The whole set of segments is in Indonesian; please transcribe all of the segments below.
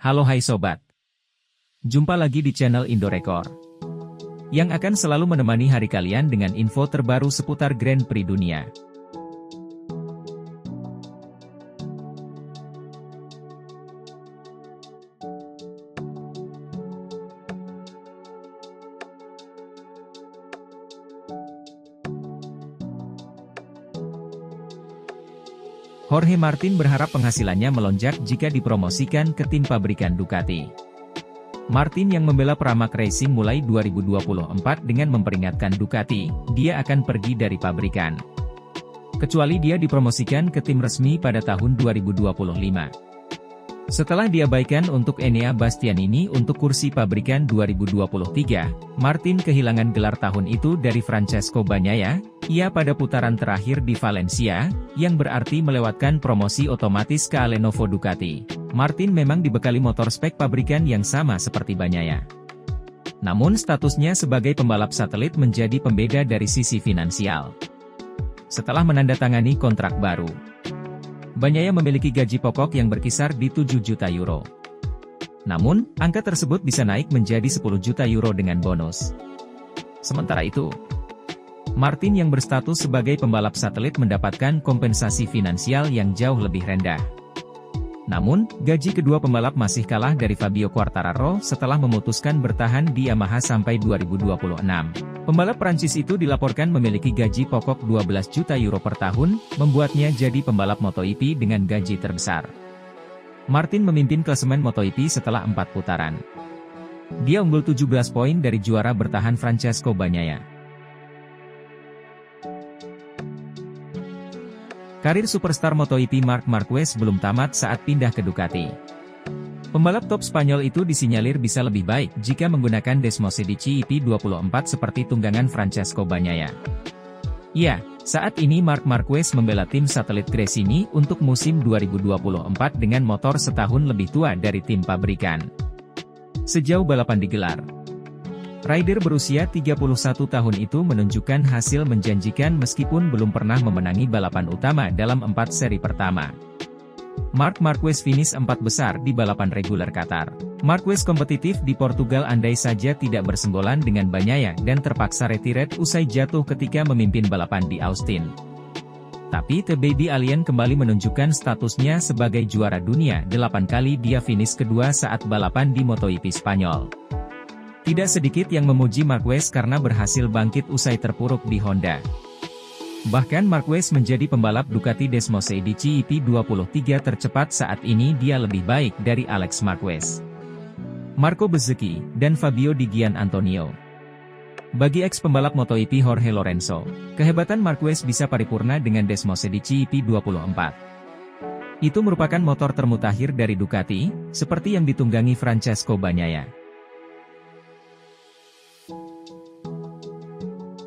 Halo hai sobat. Jumpa lagi di channel Indorekor, yang akan selalu menemani hari kalian dengan info terbaru seputar Grand Prix dunia. Jorge Martin berharap penghasilannya melonjak jika dipromosikan ke tim pabrikan Ducati. Martin yang membela Pramac Racing mulai 2024 dengan memperingatkan Ducati, dia akan pergi dari pabrikan, kecuali dia dipromosikan ke tim resmi pada tahun 2025. Setelah diabaikan untuk Enea Bastianini untuk kursi pabrikan 2023, Martin kehilangan gelar tahun itu dari Francesco Bagnaia, ia pada putaran terakhir di Valencia, yang berarti melewatkan promosi otomatis ke Lenovo Ducati. Martin memang dibekali motor spek pabrikan yang sama seperti Bagnaia. Namun statusnya sebagai pembalap satelit menjadi pembeda dari sisi finansial. Setelah menandatangani kontrak baru, Bagnaia memiliki gaji pokok yang berkisar di 7 juta euro. Namun, angka tersebut bisa naik menjadi 10 juta euro dengan bonus. Sementara itu, Martin yang berstatus sebagai pembalap satelit mendapatkan kompensasi finansial yang jauh lebih rendah. Namun, gaji kedua pembalap masih kalah dari Fabio Quartararo setelah memutuskan bertahan di Yamaha sampai 2026. Pembalap Prancis itu dilaporkan memiliki gaji pokok 12 juta euro per tahun, membuatnya jadi pembalap MotoGP dengan gaji terbesar. Martin memimpin klasemen MotoGP setelah 4 putaran. Dia unggul 17 poin dari juara bertahan Francesco Bagnaia. Karir superstar MotoGP Marc Marquez belum tamat saat pindah ke Ducati. Pembalap top Spanyol itu disinyalir bisa lebih baik jika menggunakan Desmosedici EP24 seperti tunggangan Francesco Bagnaia. Ya, saat ini Marc Marquez membela tim satelit Gresini untuk musim 2024 dengan motor setahun lebih tua dari tim pabrikan. Sejauh balapan digelar, rider berusia 31 tahun itu menunjukkan hasil menjanjikan meskipun belum pernah memenangi balapan utama dalam 4 seri pertama. Marc Marquez finish 4 besar di balapan reguler Qatar. Marquez kompetitif di Portugal andai saja tidak bersenggolan dengan Bagnaia dan terpaksa retired usai jatuh ketika memimpin balapan di Austin. Tapi The Baby Alien kembali menunjukkan statusnya sebagai juara dunia 8 kali dia finish kedua saat balapan di MotoGP Spanyol. Tidak sedikit yang memuji Marquez karena berhasil bangkit usai terpuruk di Honda. Bahkan Marquez menjadi pembalap Ducati Desmosedici EP23 tercepat saat ini, dia lebih baik dari Alex Marquez, Marco Bezzecchi, dan Fabio Di Gianantonio. Bagi ex-pembalap MotoGP Jorge Lorenzo, kehebatan Marquez bisa paripurna dengan Desmosedici EP24. Itu merupakan motor termutakhir dari Ducati, seperti yang ditunggangi Francesco Bagnaia.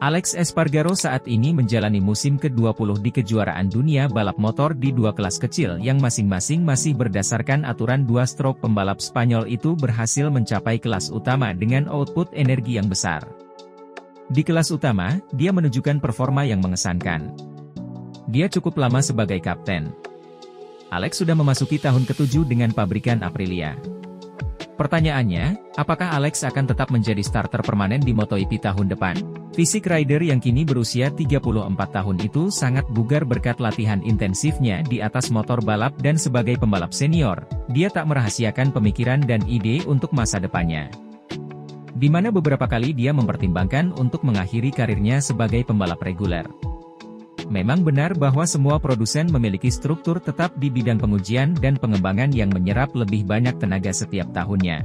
Alex Espargaro saat ini menjalani musim ke-20 di kejuaraan dunia balap motor di 2 kelas kecil yang masing-masing masih berdasarkan aturan 2-stroke. Pembalap Spanyol itu berhasil mencapai kelas utama dengan output energi yang besar. Di kelas utama, dia menunjukkan performa yang mengesankan. Dia cukup lama sebagai kapten. Alex sudah memasuki tahun ke-7 dengan pabrikan Aprilia. Pertanyaannya, apakah Alex akan tetap menjadi starter permanen di MotoGP tahun depan? Fisik rider yang kini berusia 34 tahun itu sangat bugar berkat latihan intensifnya di atas motor balap dan sebagai pembalap senior, dia tak merahasiakan pemikiran dan ide untuk masa depannya. Di mana beberapa kali dia mempertimbangkan untuk mengakhiri karirnya sebagai pembalap reguler. Memang benar bahwa semua produsen memiliki struktur tetap di bidang pengujian dan pengembangan yang menyerap lebih banyak tenaga setiap tahunnya.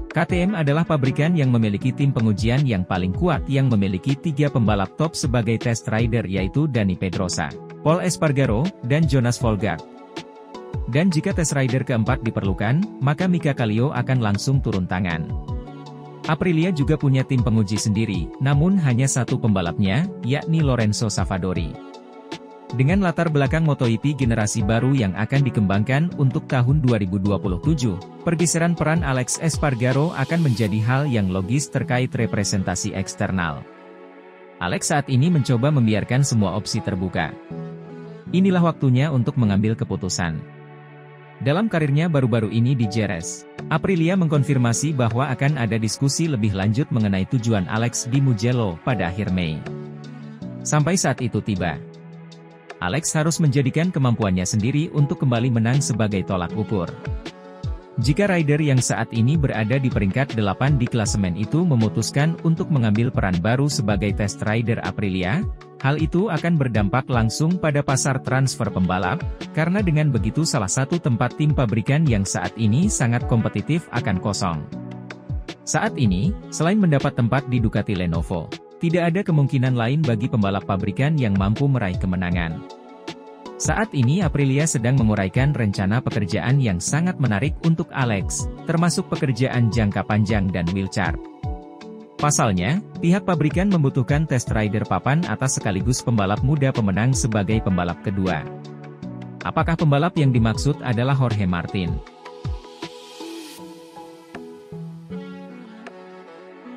KTM adalah pabrikan yang memiliki tim pengujian yang paling kuat yang memiliki 3 pembalap top sebagai test rider, yaitu Dani Pedrosa, Pol Espargaro, dan Jonas Folgaard. Dan jika test rider keempat diperlukan, maka Mika Kallio akan langsung turun tangan. Aprilia juga punya tim penguji sendiri, namun hanya 1 pembalapnya, yakni Lorenzo Savadori. Dengan latar belakang MotoGP generasi baru yang akan dikembangkan untuk tahun 2027, pergeseran peran Alex Espargaro akan menjadi hal yang logis terkait representasi eksternal. Alex saat ini mencoba membiarkan semua opsi terbuka. Inilah waktunya untuk mengambil keputusan. Dalam karirnya baru-baru ini di Jerez, Aprilia mengkonfirmasi bahwa akan ada diskusi lebih lanjut mengenai tujuan Alex di Mugello pada akhir Mei. Sampai saat itu tiba, Alex harus menjadikan kemampuannya sendiri untuk kembali menang sebagai tolak ukur. Jika rider yang saat ini berada di peringkat 8 di klasemen itu memutuskan untuk mengambil peran baru sebagai test rider Aprilia, hal itu akan berdampak langsung pada pasar transfer pembalap, karena dengan begitu salah satu tempat tim pabrikan yang saat ini sangat kompetitif akan kosong. Saat ini, selain mendapat tempat di Ducati Lenovo, tidak ada kemungkinan lain bagi pembalap pabrikan yang mampu meraih kemenangan. Saat ini Aprilia sedang menguraikan rencana pekerjaan yang sangat menarik untuk Alex, termasuk pekerjaan jangka panjang dan wheelchart. Pasalnya, pihak pabrikan membutuhkan test rider papan atas sekaligus pembalap muda pemenang sebagai pembalap kedua. Apakah pembalap yang dimaksud adalah Jorge Martin?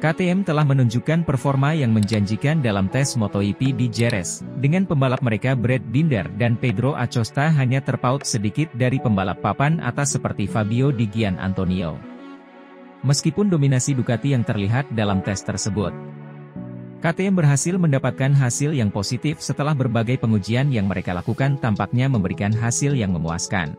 KTM telah menunjukkan performa yang menjanjikan dalam tes MotoGP di Jerez, dengan pembalap mereka Brad Binder dan Pedro Acosta hanya terpaut sedikit dari pembalap papan atas seperti Fabio Di Gianantonio. Meskipun dominasi Ducati yang terlihat dalam tes tersebut, KTM berhasil mendapatkan hasil yang positif setelah berbagai pengujian yang mereka lakukan tampaknya memberikan hasil yang memuaskan.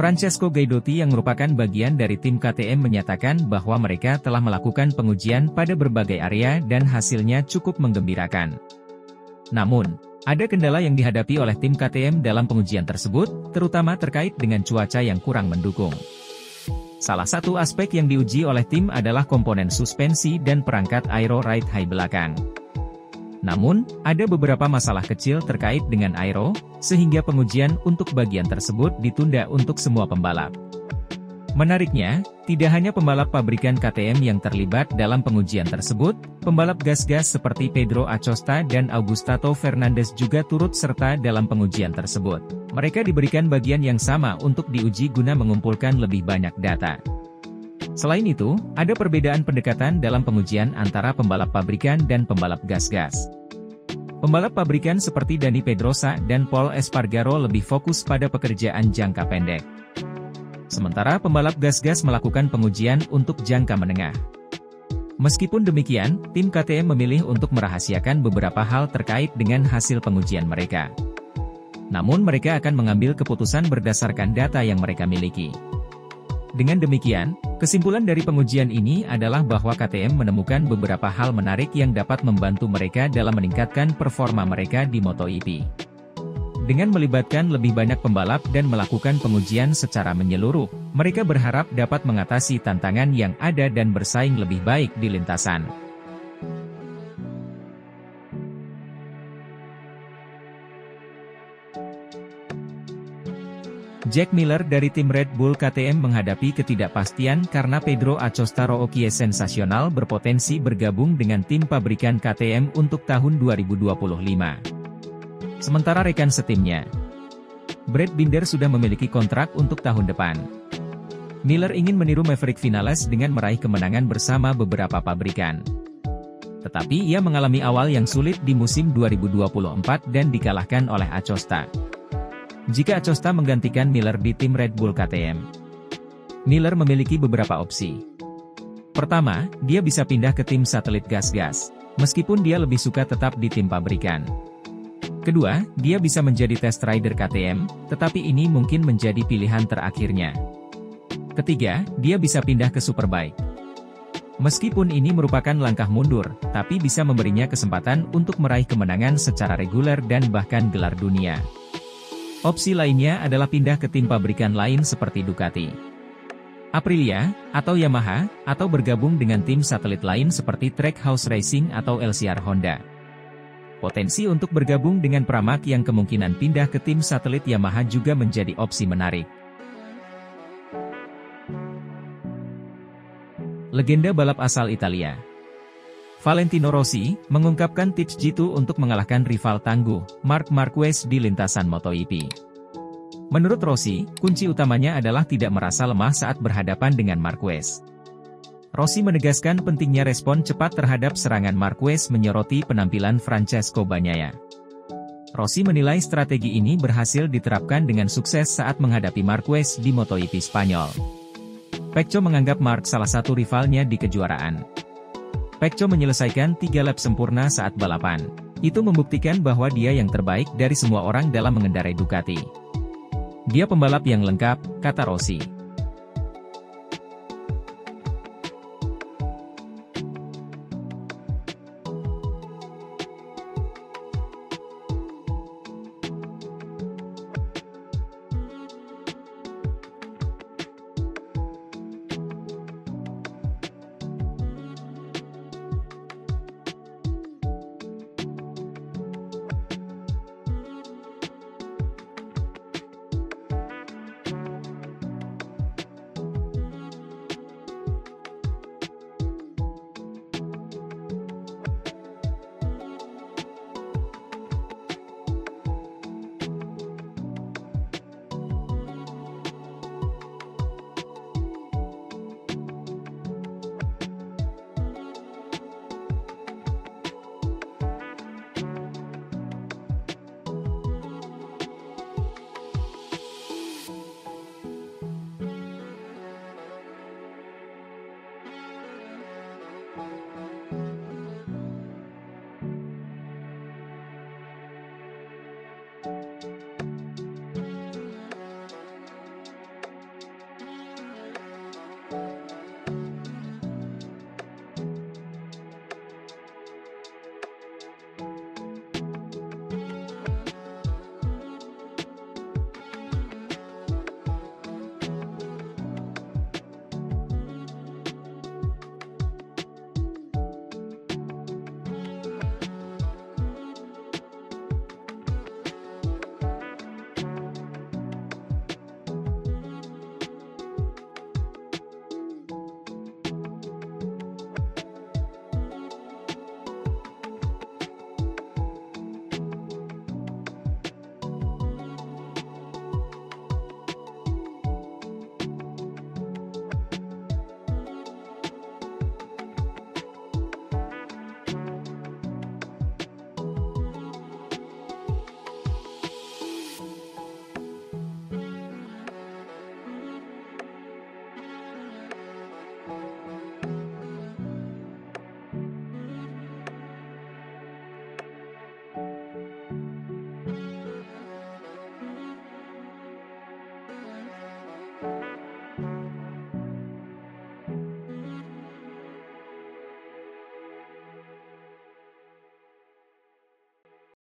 Francesco Guidotti yang merupakan bagian dari tim KTM menyatakan bahwa mereka telah melakukan pengujian pada berbagai area dan hasilnya cukup menggembirakan. Namun, ada kendala yang dihadapi oleh tim KTM dalam pengujian tersebut, terutama terkait dengan cuaca yang kurang mendukung. Salah satu aspek yang diuji oleh tim adalah komponen suspensi dan perangkat aero ride high belakang. Namun, ada beberapa masalah kecil terkait dengan aero, sehingga pengujian untuk bagian tersebut ditunda untuk semua pembalap. Menariknya, tidak hanya pembalap pabrikan KTM yang terlibat dalam pengujian tersebut, pembalap gas-gas seperti Pedro Acosta dan Augusto Fernandez juga turut serta dalam pengujian tersebut. Mereka diberikan bagian yang sama untuk diuji guna mengumpulkan lebih banyak data. Selain itu, ada perbedaan pendekatan dalam pengujian antara pembalap pabrikan dan pembalap gas-gas. Pembalap pabrikan seperti Dani Pedrosa dan Pol Espargaro lebih fokus pada pekerjaan jangka pendek. Sementara pembalap gas-gas melakukan pengujian untuk jangka menengah. Meskipun demikian, tim KTM memilih untuk merahasiakan beberapa hal terkait dengan hasil pengujian mereka. Namun mereka akan mengambil keputusan berdasarkan data yang mereka miliki. Dengan demikian, kesimpulan dari pengujian ini adalah bahwa KTM menemukan beberapa hal menarik yang dapat membantu mereka dalam meningkatkan performa mereka di MotoGP. Dengan melibatkan lebih banyak pembalap dan melakukan pengujian secara menyeluruh, mereka berharap dapat mengatasi tantangan yang ada dan bersaing lebih baik di lintasan. Jack Miller dari tim Red Bull KTM menghadapi ketidakpastian karena Pedro Acosta rookie sensasional berpotensi bergabung dengan tim pabrikan KTM untuk tahun 2025. Sementara rekan setimnya, Brad Binder sudah memiliki kontrak untuk tahun depan. Miller ingin meniru Maverick Vinales dengan meraih kemenangan bersama beberapa pabrikan. Tetapi ia mengalami awal yang sulit di musim 2024 dan dikalahkan oleh Acosta. Jika Acosta menggantikan Miller di tim Red Bull KTM, Miller memiliki beberapa opsi. Pertama, dia bisa pindah ke tim satelit gas-gas, meskipun dia lebih suka tetap di tim pabrikan. Kedua, dia bisa menjadi test rider KTM, tetapi ini mungkin menjadi pilihan terakhirnya. Ketiga, dia bisa pindah ke Superbike. Meskipun ini merupakan langkah mundur, tapi bisa memberinya kesempatan untuk meraih kemenangan secara reguler dan bahkan gelar dunia. Opsi lainnya adalah pindah ke tim pabrikan lain seperti Ducati, Aprilia, atau Yamaha, atau bergabung dengan tim satelit lain seperti Trackhouse Racing atau LCR Honda. Potensi untuk bergabung dengan Pramac yang kemungkinan pindah ke tim satelit Yamaha juga menjadi opsi menarik. Legenda balap asal Italia, Valentino Rossi, mengungkapkan tips jitu untuk mengalahkan rival tangguh, Marc Marquez di lintasan MotoGP. Menurut Rossi, kunci utamanya adalah tidak merasa lemah saat berhadapan dengan Marquez. Rossi menegaskan pentingnya respon cepat terhadap serangan Marquez menyoroti penampilan Francesco Bagnaia. Rossi menilai strategi ini berhasil diterapkan dengan sukses saat menghadapi Marquez di MotoGP Spanyol. Pecco menganggap Marc salah satu rivalnya di kejuaraan. Pecco menyelesaikan 3 lap sempurna saat balapan. Itu membuktikan bahwa dia yang terbaik dari semua orang dalam mengendarai Ducati. Dia pembalap yang lengkap, kata Rossi.